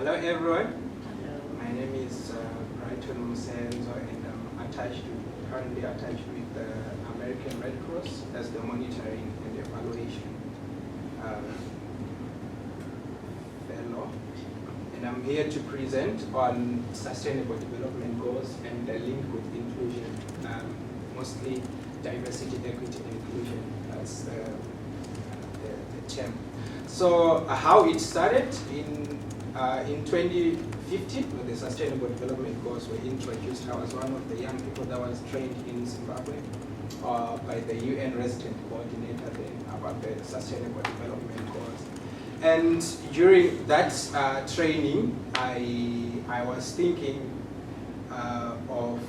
Hello everyone. Hello. My name is Brighton Musevenzo, and I'm currently attached with the American Red Cross as the monitoring and evaluation fellow. And I'm here to present on sustainable development goals and the link with inclusion, mostly diversity, equity, and inclusion as the term. So how it started in 2015, when the Sustainable Development Goals were introduced, I was one of the young people that was trained in Zimbabwe by the UN resident coordinator then about the Sustainable Development Goals. And during that training, I was thinking of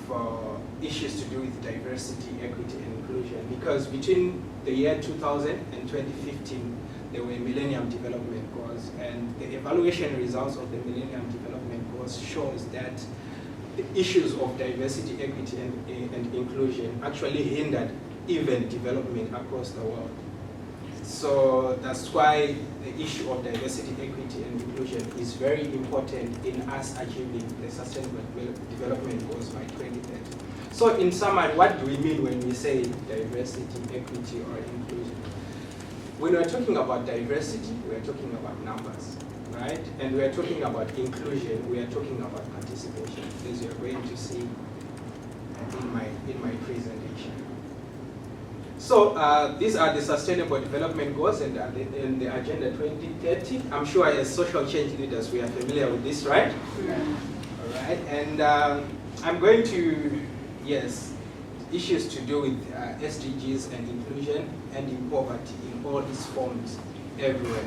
issues to do with diversity, equity, and inclusion, because between the year 2000 and 2015, there were Millennium Development Goals, and the evaluation results of the Millennium Development Goals shows that the issues of diversity, equity, and inclusion actually hindered even development across the world. So that's why the issue of diversity, equity, and inclusion is very important in us achieving the Sustainable Development Goals by 2030. So in summary, what do we mean when we say diversity, equity, or inclusion? When we're talking about diversity, we're talking about numbers, right? And we're talking about inclusion, we are talking about participation, as you're going to see in my presentation. So these are the Sustainable Development Goals and the Agenda 2030. I'm sure as social change leaders, we are familiar with this, right? Yeah. All right, and I'm going to, issues to do with SDGs and inclusion and in poverty in all its forms everywhere.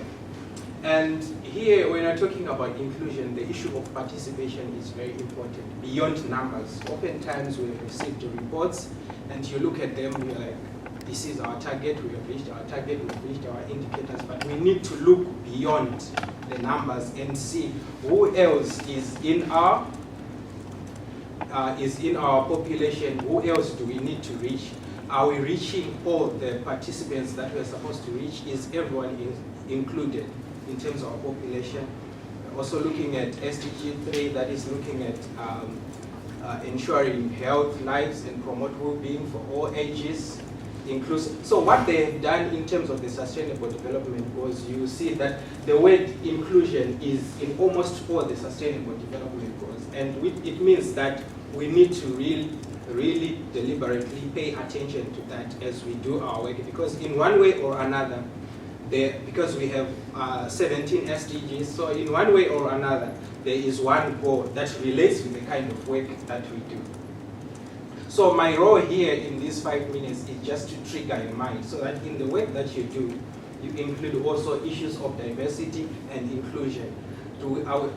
And here, when we're talking about inclusion, the issue of participation is very important, beyond numbers. Oftentimes we have received the reports and you look at them, you're like, this is our target, we have reached our target, we've reached our indicators, but we need to look beyond the numbers and see who else is in our population, who else do we need to reach? Are we reaching all the participants that we're supposed to reach? Is everyone included in terms of our population? Also looking at SDG 3, that is looking at ensuring health, lives, and promote well-being for all ages, inclusive. So what they have done in terms of the Sustainable Development Goals, you see that the word inclusion is in almost all the Sustainable Development Goals. And it means that we need to really deliberately pay attention to that as we do our work, because in one way or another, because we have 17 SDGs, so in one way or another, there is one goal that relates with the kind of work that we do. So my role here in these 5 minutes is just to trigger your mind so that in the work that you do, you include also issues of diversity and inclusion. All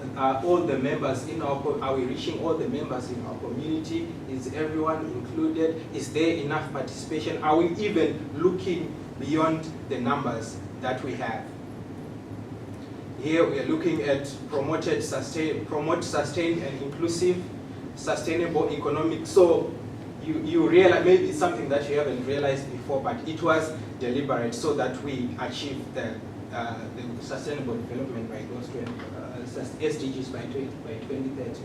the members are we reaching all the members in our community? Is everyone included? Is there enough participation? Are we even looking beyond the numbers that we have? Here we are looking at promote sustained and inclusive, sustainable economic. So you realize, maybe it's something that you haven't realized before, but it was deliberate so that we achieve the Sustainable Development by those SDGs by 2030.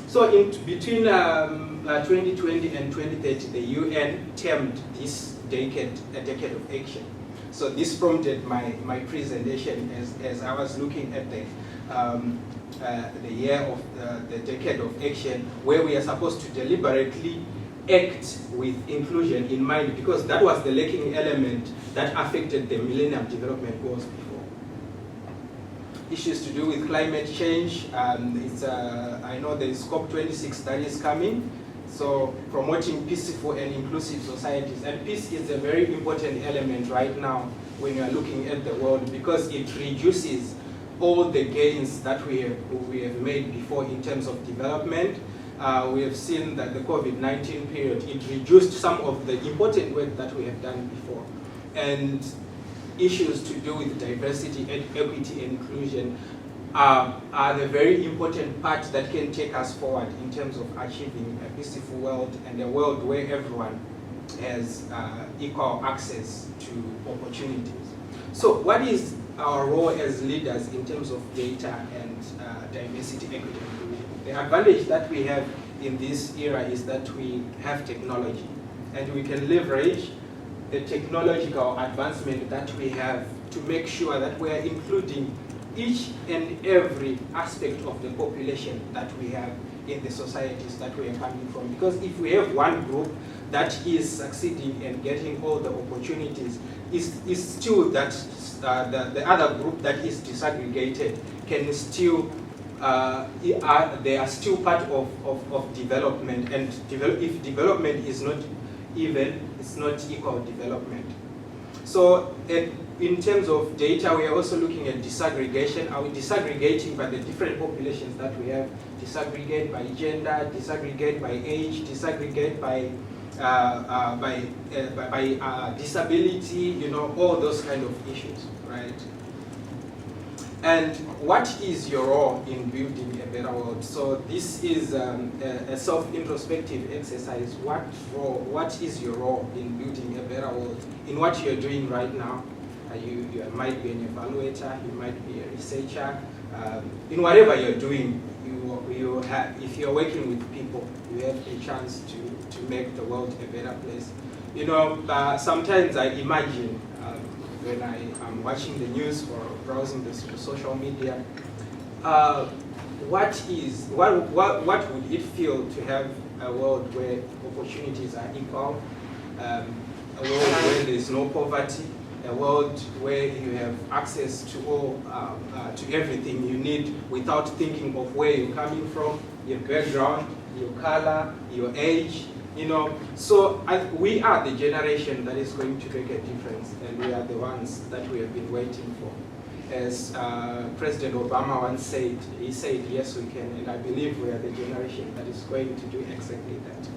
So between 2020 and 2030, the UN termed this decade a decade of action. So this prompted my presentation as I was looking at the year of the decade of action, where we are supposed to deliberately act with inclusion in mind, because that was the lacking element that affected the Millennium Development Goals before. Issues to do with climate change, I know there is COP26 that is coming, so promoting peaceful and inclusive societies. And peace is a very important element right now when you are looking at the world, because it reduces all the gains that we have made before in terms of development. We have seen that the COVID-19 period, it reduced some of the important work that we have done before. And issues to do with diversity, equity, and inclusion are the very important part that can take us forward in terms of achieving a peaceful world and a world where everyone has equal access to opportunities. So what is our role as leaders in terms of data and diversity, equity, and inclusion. The advantage that we have in this era is that we have technology, and we can leverage the technological advancement that we have to make sure that we are including each and every aspect of the population that we have in the societies that we are coming from. Because if we have one group that is succeeding and getting all the opportunities, is still that the other group that is disaggregated can still, they are still part of development, and if development is not even, it's not equal development. So in terms of data, we are also looking at disaggregation. Are we disaggregating by the different populations that we have? Disaggregate by gender, disaggregate by age, disaggregate by disability, you know, all those kind of issues, right? And what is your role in building a better world? So this is a self-introspective exercise. What is your role in building a better world? In what you're doing right now, you might be an evaluator, you might be a researcher. In whatever you're doing, if you're working with people, you have a chance to make the world a better place. You know, sometimes I imagine when I am watching the news or browsing the social media, what would it feel to have a world where opportunities are equal, a world where there is no poverty, a world where you have access to all, to everything you need without thinking of where you're coming from, your background, your color, your age, you know. So we are the generation that is going to make a difference, and we are the ones that we have been waiting for. As President Obama once said, he said, yes, we can, and I believe we are the generation that is going to do exactly that.